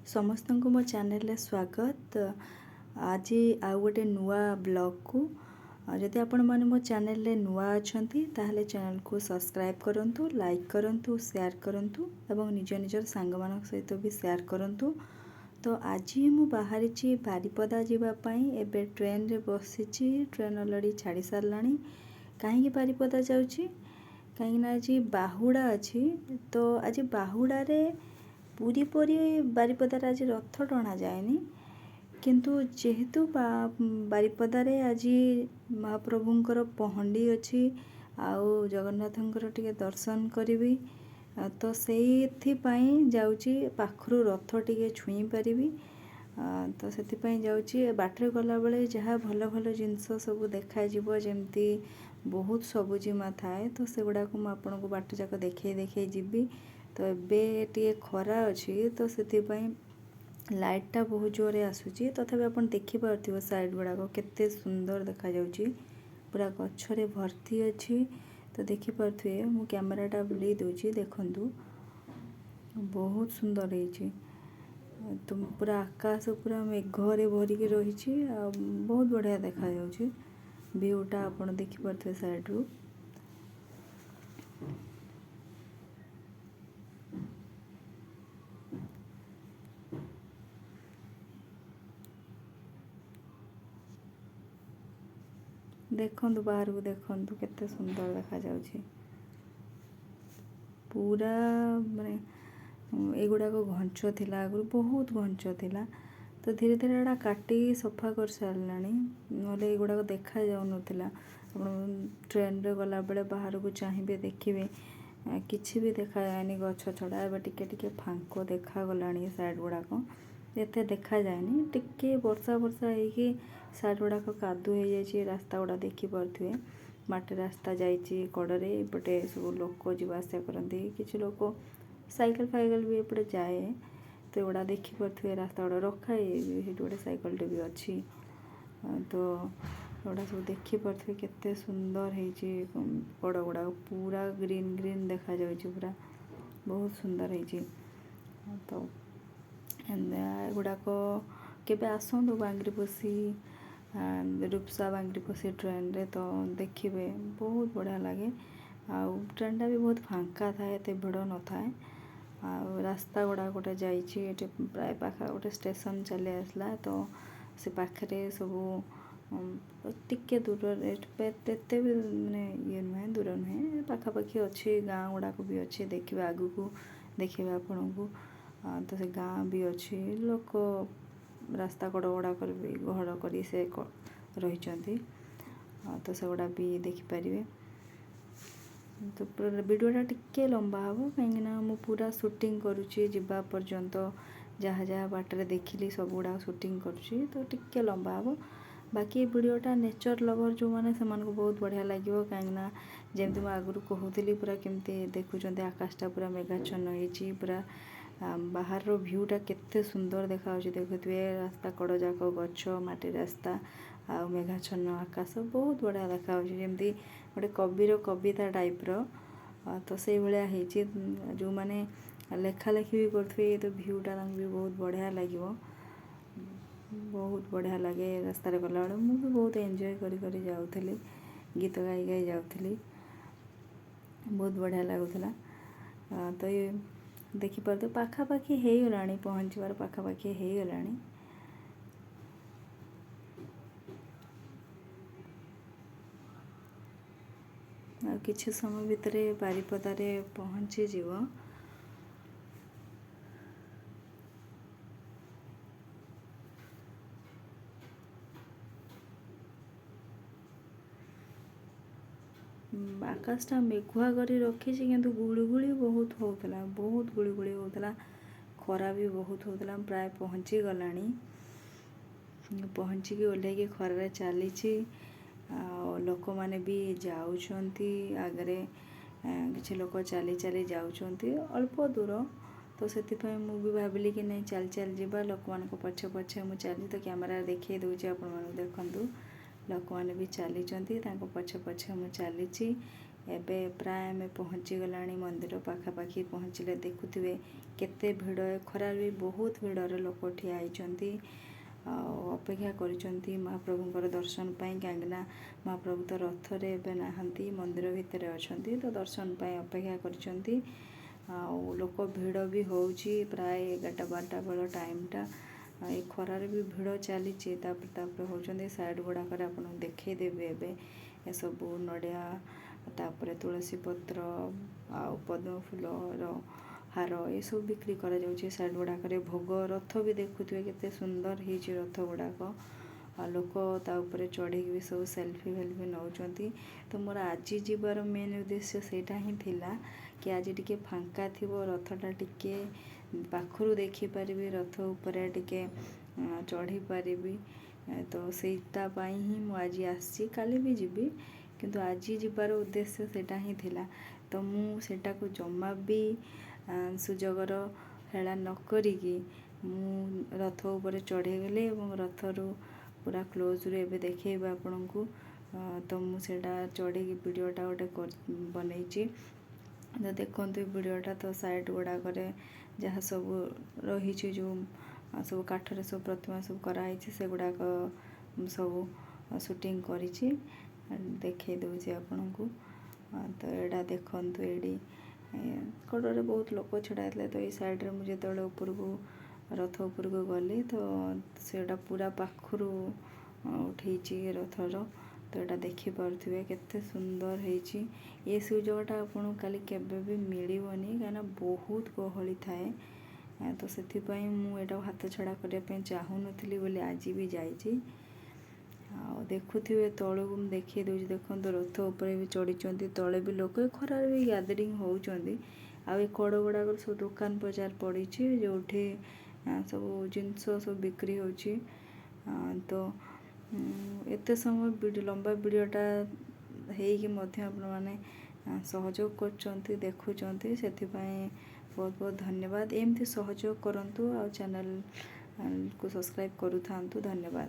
ସମସ୍ତଙ୍କୁ ମୋ ଚ୍ୟାନେଲରେ ସ୍ୱାଗତ। ଆଜି ଆଉ ଗୋଟେ ନୂଆ ବ୍ଲଗ୍କୁ ଯଦି ଆପଣମାନେ ମୋ ଚ୍ୟାନେଲରେ ନୂଆ ଅଛନ୍ତି ତାହେଲେ ଚ୍ୟାନେଲକୁ ସବସ୍କ୍ରାଇବ୍ କରନ୍ତୁ, ଲାଇକ୍ କରନ୍ତୁ, ସେୟାର କରନ୍ତୁ ଏବଂ ନିଜ ନିଜର ସାଙ୍ଗମାନଙ୍କ ସହିତ ବି ସେୟାର କରନ୍ତୁ। ତ ଆଜି ମୁଁ ବାହାରିଛି ବାରିପଦା ଯିବା ପାଇଁ। ଏବେ ଟ୍ରେନରେ ବସିଛି, ଟ୍ରେନ୍ ଅଲରେଡ଼ି ଛାଡ଼ି ସାରିଲାଣି। କାହିଁକି ବାରିପଦା ଯାଉଛି? କାହିଁକିନା ଆଜି ବାହୁଡ଼ା ଅଛି। ତ ଆଜି ବାହୁଡ଼ାରେ ପୁରୀ ପରି ବାରିପଦାରେ ଆଜି ରଥ ଟଣା ଯାଏନି, କିନ୍ତୁ ଯେହେତୁ ବାରିପଦାରେ ଆଜି ମହାପ୍ରଭୁଙ୍କର ପହଣ୍ଡି ଅଛି ଆଉ ଜଗନ୍ନାଥଙ୍କର ଟିକେ ଦର୍ଶନ କରିବି, ତ ସେଇଥିପାଇଁ ଯାଉଛି, ପାଖରୁ ରଥ ଟିକେ ଛୁଇଁ ପାରିବି। ତ ସେଥିପାଇଁ ଯାଉଛି। ବାଟରେ ଗଲାବେଳେ ଯାହା ଭଲ ଭଲ ଜିନିଷ ସବୁ ଦେଖାଯିବ, ଯେମିତି ବହୁତ ସବୁଜିମା ଥାଏ, ତ ସେଗୁଡ଼ାକୁ ମୁଁ ଆପଣଙ୍କୁ ବାଟ ଯାକ ଦେଖେଇ ଯିବି। ତ ଏବେ ଟିକେ ଖରା ଅଛି, ତ ସେଥିପାଇଁ ଲାଇଟ୍ଟା ବହୁତ ଜୋରରେ ଆସୁଛି। ତଥାପି ଆପଣ ଦେଖିପାରୁଥିବ ସାଇଡ଼୍ ଗୁଡ଼ାକ କେତେ ସୁନ୍ଦର ଦେଖାଯାଉଛି, ପୁରା ଗଛରେ ଭର୍ତ୍ତି ଅଛି। ତ ଦେଖିପାରୁଥିବେ, ମୁଁ କ୍ୟାମେରାଟା ବୁଲେଇ ଦେଉଛି, ଦେଖନ୍ତୁ ବହୁତ ସୁନ୍ଦର ହେଇଛି। ତ ପୁରା ଆକାଶ ପୁରା ମେଘରେ ଭରିକି ରହିଛି ଆଉ ବହୁତ ବଢ଼ିଆ ଦେଖାଯାଉଛି। ଭିୟୁଟା ଆପଣ ଦେଖିପାରୁଥିବେ ସାଇଡ଼୍ରୁ। ଦେଖନ୍ତୁ ବାହାରକୁ, ଦେଖନ୍ତୁ କେତେ ସୁନ୍ଦର ଦେଖାଯାଉଛି। ପୁରା ମାନେ ଏଗୁଡ଼ାକ ଘଞ୍ଚ ଥିଲା, ଆଗରୁ ବହୁତ ଘଞ୍ଚ ଥିଲା। ତ ଧୀରେ ଧୀରେ ଏଇଟା କାଟିକି ସଫା କରିସାରିଲାଣି, ନହେଲେ ଏଗୁଡ଼ାକ ଦେଖାଯାଉନଥିଲା। ଆପଣ ଟ୍ରେନରେ ଗଲାବେଳେ ବାହାରକୁ ଚାହିଁବେ, ଦେଖିବେ କିଛି ବି ଦେଖାଯାଏନି ଗଛ ଛଡ଼ା। ଏବେ ଟିକେ ଟିକେ ଫାଙ୍କ ଦେଖାଗଲାଣି ସାଇଡ଼୍ ଗୁଡ଼ାକ, ଏତେ ଦେଖାଯାଏନି। ଟିକେ ବର୍ଷା ହେଇକି ସାଇଡ଼୍ ଗୁଡ଼ାକ କାଦୁଅ ହେଇଯାଇଛି। ରାସ୍ତା ଗୁଡ଼ା ଦେଖିପାରୁଥିବେ, ମାଟି ରାସ୍ତା ଯାଇଛି କଡ଼ରେ। ଏପଟେ ସବୁ ଲୋକ ଯିବା ଆସିବା କରନ୍ତି, କିଛି ଲୋକ ସାଇକେଲ ବି ଏପଟେ ଯାଏ। ତ ଏଗୁଡ଼ା ଦେଖିପାରୁଥିବେ, ରାସ୍ତା ଗୁଡ଼ା ରଖା ହେଇଯାଇଛି, ସେଇଠି ଗୋଟେ ସାଇକେଲଟେ ବି ଅଛି। ତ ଏଗୁଡ଼ା ସବୁ ଦେଖିପାରୁଥିବେ କେତେ ସୁନ୍ଦର ହେଇଛି। କଡ଼ ଗୁଡ଼ାକ ପୁରା ଗ୍ରୀନ୍ ଦେଖାଯାଉଛି, ପୁରା ବହୁତ ସୁନ୍ଦର ହେଇଛି। ତ ଏଗୁଡ଼ାକ କେବେ ଆସନ୍ତୁ ବାଙ୍ଗିରିପୋଷି, ରୁପ୍ସା ବାଙ୍ଗିରିପୋଷି ଟ୍ରେନରେ, ତ ଦେଖିବେ ବହୁତ ବଢ଼ିଆ ଲାଗେ। ଆଉ ଟ୍ରେନ୍ଟା ବି ବହୁତ ଫାଙ୍କା ଥାଏ, ଏତେ ଭିଡ଼ ନଥାଏ। ଆଉ ରାସ୍ତା ଗୁଡ଼ାକ ଗୋଟେ ଯାଇଛି, ଏଠି ପ୍ରାୟ ଗୋଟେ ଷ୍ଟେସନ୍ ଚାଲି ଆସିଲା। ତ ସେ ପାଖରେ ସବୁ ଟିକେ ଦୂରରେ, ଏତେ ବି ମାନେ ଇଏ ନୁହେଁ, ଦୂର ନୁହେଁ, ପାଖାପାଖି ଅଛି। ଗାଁ ଗୁଡ଼ାକ ବି ଅଛି, ଦେଖିବେ ଆଗକୁ ଦେଖିବେ ଆପଣଙ୍କୁ। ତ ସେ ଗାଁ ବି ଅଛି, ଲୋକ ରାସ୍ତା କଡ଼ ଗୁଡ଼ାକରେ ବି ଘର କରି ସେ ରହିଛନ୍ତି। ତ ସେଗୁଡ଼ା ବି ଦେଖିପାରିବେ। ତ ଭିଡ଼ିଓଟା ଟିକେ ଲମ୍ବା ହେବ, କାହିଁକିନା ମୁଁ ପୁରା ସୁଟିଂ କରୁଛି ଯିବା ପର୍ଯ୍ୟନ୍ତ। ଯାହା ଯାହା ବାଟରେ ଦେଖିଲି ସବୁଗୁଡ଼ାକ ସୁଟିଂ କରୁଛି, ତ ଟିକେ ଲମ୍ବା ହେବ। ବାକି ଭିଡ଼ିଓଟା ନେଚର୍ ଲଭର୍ ଯେଉଁମାନେ, ସେମାନଙ୍କୁ ବହୁତ ବଢ଼ିଆ ଲାଗିବ। କାହିଁକିନା ଯେମିତି ମୁଁ ଆଗରୁ କହୁଥିଲି, ପୁରା କେମିତି ଦେଖୁଛନ୍ତି ଆକାଶଟା ପୁରା ମେଘାଚ୍ଛନ୍ନ ହେଇଛି। ପୁରା ବାହାରର ଭିୟୁଟା କେତେ ସୁନ୍ଦର ଦେଖାଯାଉଛି, ଦେଖୁଥିବେ। ରାସ୍ତା କଡ଼ ଯାକ ଗଛ, ମାଟି ରାସ୍ତା ଆଉ ମେଘାଚ୍ଛନ୍ନ ଆକାଶ, ବହୁତ ବଢ଼ିଆ ଦେଖାଯାଉଛି, ଯେମିତି ଗୋଟେ କବିର କବିତା ଟାଇପ୍ର। ତ ସେଇଭଳିଆ ହେଇଛି। ଯେଉଁମାନେ ଲେଖାଲେଖି ବି କରୁଥିବେ, ତ ଭିୟୁଟା ତାଙ୍କୁ ବି ବହୁତ ବଢ଼ିଆ ଲାଗିବ। ବହୁତ ବଢ଼ିଆ ଲାଗେ ରାସ୍ତାରେ ଗଲାବେଳେ। ମୁଁ ବି ବହୁତ ଏନ୍ଜୟ କରି ଯାଉଥିଲି, ଗୀତ ଗାଇ ଯାଉଥିଲି, ବହୁତ ବଢ଼ିଆ ଲାଗୁଥିଲା। ତ ଦେଖିପାରୁଥିବେ ପାଖାପାଖି ହେଇଗଲାଣି, ପହଞ୍ଚିବାର ପାଖାପାଖି ହେଇଗଲାଣି। ଆଉ କିଛି ସମୟ ଭିତରେ ବାରିପଦାରେ ପହଞ୍ଚିଯିବ। ଆକାଶଟା ମେଘୁଆ କରି ରଖିଛି, କିନ୍ତୁ ଗୁଳିଗୁଳି ବହୁତ ହେଉଥିଲା, ଖରା ବି ବହୁତ ହେଉଥିଲା। ପ୍ରାୟ ପହଞ୍ଚିଗଲାଣି, ପହଞ୍ଚିକି ଓହ୍ଲେଇକି ଖରାରେ ଚାଲିଛି। ଆଉ ଲୋକମାନେ ବି ଯାଉଛନ୍ତି ଆଗରେ, କିଛି ଲୋକ ଚାଲି ଯାଉଛନ୍ତି ଅଳ୍ପ ଦୂର। ତ ସେଥିପାଇଁ ମୁଁ ବି ଭାବିଲି କି ନାଇଁ, ଚାଲି ଯିବା। ଲୋକମାନଙ୍କ ପଛେ ମୁଁ ଚାଲିଛି, ତ କ୍ୟାମେରାରେ ଦେଖେଇ ଦେଉଛି ଆପଣମାନଙ୍କୁ, ଦେଖନ୍ତୁ ଲୋକମାନେ ବି ଚାଲିଛନ୍ତି, ତାଙ୍କ ପଛେ ମୁଁ ଚାଲିଛି। ଏବେ ପ୍ରାୟ ଆମେ ପହଞ୍ଚିଗଲାଣି ମନ୍ଦିର ପାଖାପାଖି ପହଞ୍ଚିଲେ ଦେଖୁଥିବେ କେତେ ଭିଡ଼। ଖରାରେ ବି ବହୁତ ଭିଡ଼ରେ ଲୋକ ଠିଆ ହେଇଛନ୍ତି ଆଉ ଅପେକ୍ଷା କରିଛନ୍ତି ମହାପ୍ରଭୁଙ୍କର ଦର୍ଶନ ପାଇଁ। କାହିଁକିନା ମହାପ୍ରଭୁ ତ ରଥରେ ଏବେ ନାହାନ୍ତି, ମନ୍ଦିର ଭିତରେ ଅଛନ୍ତି, ତ ଦର୍ଶନ ପାଇଁ ଅପେକ୍ଷା କରିଛନ୍ତି। ଆଉ ଲୋକ ଭିଡ଼ ବି ହେଉଛି ପ୍ରାୟ 11-12 ବେଳ ଟାଇମ୍ଟା। ଏଇ ଖରାରେ ବି ଭିଡ଼ ଚାଲିଛି। ତାପରେ ହେଉଛନ୍ତି ସାଇଡ଼୍ ଗୁଡ଼ାକରେ ଆପଣଙ୍କୁ ଦେଖେଇଦେବି ଏବେ ଏସବୁ ନଡ଼ିଆ, ତାପରେ ତୁଳସୀ ପତ୍ର ଆଉ ପଦ୍ମ ଫୁଲର ହାର ଏସବୁ ବିକ୍ରି କରାଯାଉଛି ସାଇଡ଼୍ ଗୁଡ଼ାକରେ। ଭୋଗ ରଥ ବି ଦେଖୁଥିବେ କେତେ ସୁନ୍ଦର ହେଇଛି ରଥ ଗୁଡ଼ାକ। ଆଉ ଲୋକ ତା ଉପରେ ଚଢ଼ିକି ବି ସବୁ ସେଲ୍ଫି ନେଉଛନ୍ତି। ତ ମୋର ଆଜି ଯିବାର ମେନ୍ ଉଦ୍ଦେଶ୍ୟ ସେଇଟା ହିଁ ଥିଲା କି ଆଜି ଟିକେ ଫାଙ୍କା ଥିବ, ରଥଟା ଟିକେ ପାଖରୁ ଦେଖିପାରିବି, ରଥ ଉପରେ ଟିକେ ଚଢ଼ିପାରିବି। ତ ସେଇଟା ପାଇଁ ହିଁ ମୁଁ ଆଜି ଆସିଛି। କାଲି ବି ଯିବି, କିନ୍ତୁ ଆଜି ଯିବାର ଉଦ୍ଦେଶ୍ୟ ସେଇଟା ହିଁ ଥିଲା। ତ ମୁଁ ସେଇଟାକୁ ଜମା ବି ସୁଯୋଗର ହେଳା ନ କରିକି ମୁଁ ରଥ ଉପରେ ଚଢ଼ିଗଲି ଏବଂ ରଥରୁ ପୁରା କ୍ଲୋଜ୍ରୁ ଏବେ ଦେଖେଇବି ଆପଣଙ୍କୁ। ତ ମୁଁ ସେଇଟା ଚଢ଼ିକି ଭିଡ଼ିଓଟା ଗୋଟେ ବନେଇଛି। ତ ଦେଖନ୍ତୁ ଏ ଭିଡ଼ିଓଟା। ତ ସାଇଡ଼୍ ଗୁଡ଼ାକରେ ଯାହା ସବୁ ରହିଛି, ଯେଉଁ ସବୁ କାଠରେ ସବୁ ପ୍ରତିମା ସବୁ କରାହେଇଛି, ସେଗୁଡ଼ାକ ସବୁ ସୁଟିଂ କରିଛି, ଦେଖେଇ ଦେଉଛି ଆପଣଙ୍କୁ। ତ ଏଇଟା ଦେଖନ୍ତୁ, ଏଇଠି କଡ଼ରେ ବହୁତ ଲୋକ ଛିଡ଼ା ହେଇଥିଲେ। ତ ଏଇ ସାଇଡ଼୍ରେ ମୁଁ ଯେତେବେଳେ ରଥ ଉପରକୁ ଗଲି, ତ ସେଇଟା ପୁରା ପାଖରୁ ଉଠେଇଛି ରଥର। ତ ଏଇଟା ଦେଖିପାରୁଥିବେ କେତେ ସୁନ୍ଦର ହେଇଛି। ଏ ସୁଯୋଗଟା ଆପଣଙ୍କୁ କାଲି କେବେ ବି ମିଳିବନି, କାହିଁକିନା ବହୁତ ଗହଳି ଥାଏ। ତ ସେଥିପାଇଁ ମୁଁ ଏଇଟାକୁ ହାତଛଡ଼ା କରିବା ପାଇଁ ଚାହୁଁନଥିଲି ବୋଲି ଆଜି ବି ଯାଇଛି। ଆଉ ଦେଖୁଥିବେ ତଳକୁ ମୁଁ ଦେଖେଇ ଦେଉଛି, ଦେଖନ୍ତୁ ରଥ ଉପରେ ବି ଚଢ଼ିଛନ୍ତି, ତଳେ ବି ଲୋକ ଖରାରେ ବି ଗ୍ୟାଦରିଂ ହେଉଛନ୍ତି। ଆଉ ଏ କଡ଼ ଗୁଡ଼ାକରେ ସବୁ ଦୋକାନ ବଜାର ପଡ଼ିଛି, ଯେଉଁଠି ସବୁ ଜିନିଷ ସବୁ ବିକ୍ରି ହେଉଛି। ତ ଏତେ ସମୟ ଲମ୍ବା ଭିଡ଼ିଓଟା ହେଇକି ମଧ୍ୟ ଆପଣମାନେ ସହଯୋଗ କରୁଛନ୍ତି, ଦେଖୁଛନ୍ତି, ସେଥିପାଇଁ ବହୁତ ବହୁତ ଧନ୍ୟବାଦ। ଏମିତି ସହଯୋଗ କରନ୍ତୁ ଆଉ ଚ୍ୟାନେଲ୍କୁ ସବସ୍କ୍ରାଇବ୍ କରୁଥାନ୍ତୁ। ଧନ୍ୟବାଦ।